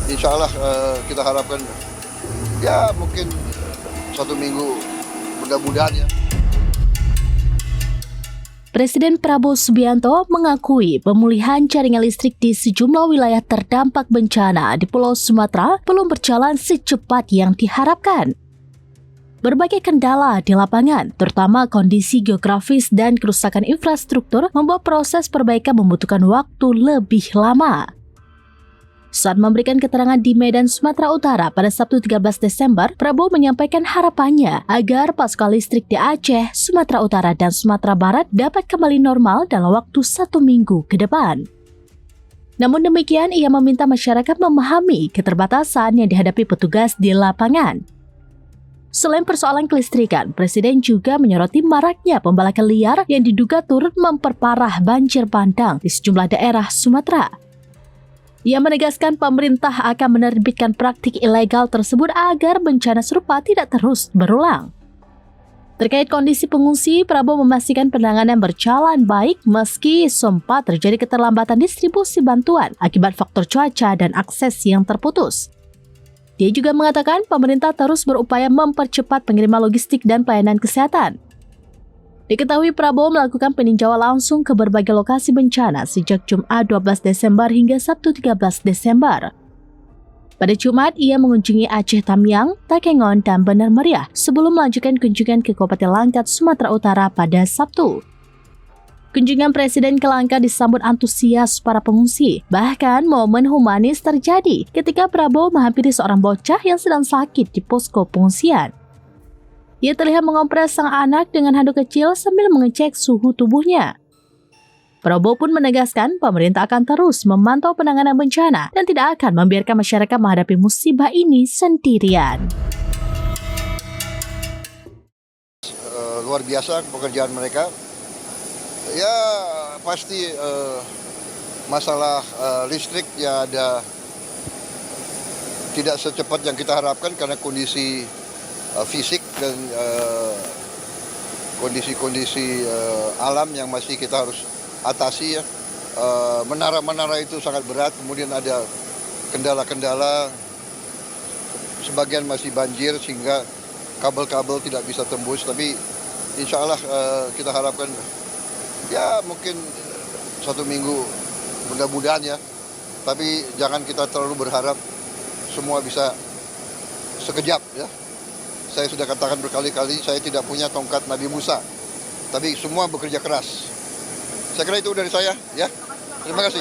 insya Allah kita harapkan ya mungkin 1 minggu, mudah-mudahan ya. Presiden Prabowo Subianto mengakui pemulihan jaringan listrik di sejumlah wilayah terdampak bencana di Pulau Sumatera belum berjalan secepat yang diharapkan. Berbagai kendala di lapangan, terutama kondisi geografis dan kerusakan infrastruktur, membuat proses perbaikan membutuhkan waktu lebih lama. Saat memberikan keterangan di Medan, Sumatera Utara pada Sabtu 13 Desember, Prabowo menyampaikan harapannya agar pasokan listrik di Aceh, Sumatera Utara, dan Sumatera Barat dapat kembali normal dalam waktu 1 minggu ke depan. Namun demikian, ia meminta masyarakat memahami keterbatasan yang dihadapi petugas di lapangan. Selain persoalan kelistrikan, Presiden juga menyoroti maraknya pembalakan liar yang diduga turut memperparah banjir bandang di sejumlah daerah Sumatera. Ia menegaskan pemerintah akan menerbitkan praktik ilegal tersebut agar bencana serupa tidak terus berulang. Terkait kondisi pengungsi, Prabowo memastikan penanganan berjalan baik meski sempat terjadi keterlambatan distribusi bantuan akibat faktor cuaca dan akses yang terputus. Dia juga mengatakan pemerintah terus berupaya mempercepat pengiriman logistik dan pelayanan kesehatan. Diketahui Prabowo melakukan peninjauan langsung ke berbagai lokasi bencana sejak Jumat 12 Desember hingga Sabtu 13 Desember. Pada Jumat, ia mengunjungi Aceh Tamiang, Takengon, dan Bener Meriah sebelum melanjutkan kunjungan ke Kabupaten Langkat, Sumatera Utara pada Sabtu. Kunjungan Presiden ke Langkat disambut antusias para pengungsi. Bahkan momen humanis terjadi ketika Prabowo menghampiri seorang bocah yang sedang sakit di posko pengungsian. Ia terlihat mengompres sang anak dengan handuk kecil sambil mengecek suhu tubuhnya. Prabowo pun menegaskan pemerintah akan terus memantau penanganan bencana dan tidak akan membiarkan masyarakat menghadapi musibah ini sendirian. Luar biasa pekerjaan mereka. Ya pasti masalah listrik ya ada tidak secepat yang kita harapkan karena kondisi fisik dan kondisi-kondisi alam yang masih kita harus atasi ya. Menara-menara itu sangat berat, kemudian ada kendala-kendala, sebagian masih banjir sehingga kabel-kabel tidak bisa tembus, tapi insya Allah kita harapkan ya mungkin 1 minggu, mudah-mudahan ya, tapi jangan kita terlalu berharap semua bisa sekejap ya. Saya sudah katakan berkali-kali, saya tidak punya tongkat Nabi Musa, tapi semua bekerja keras. Saya kira itu dari saya, ya. Terima kasih.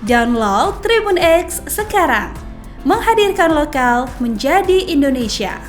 Download Tribun X sekarang, menghadirkan lokal menjadi Indonesia.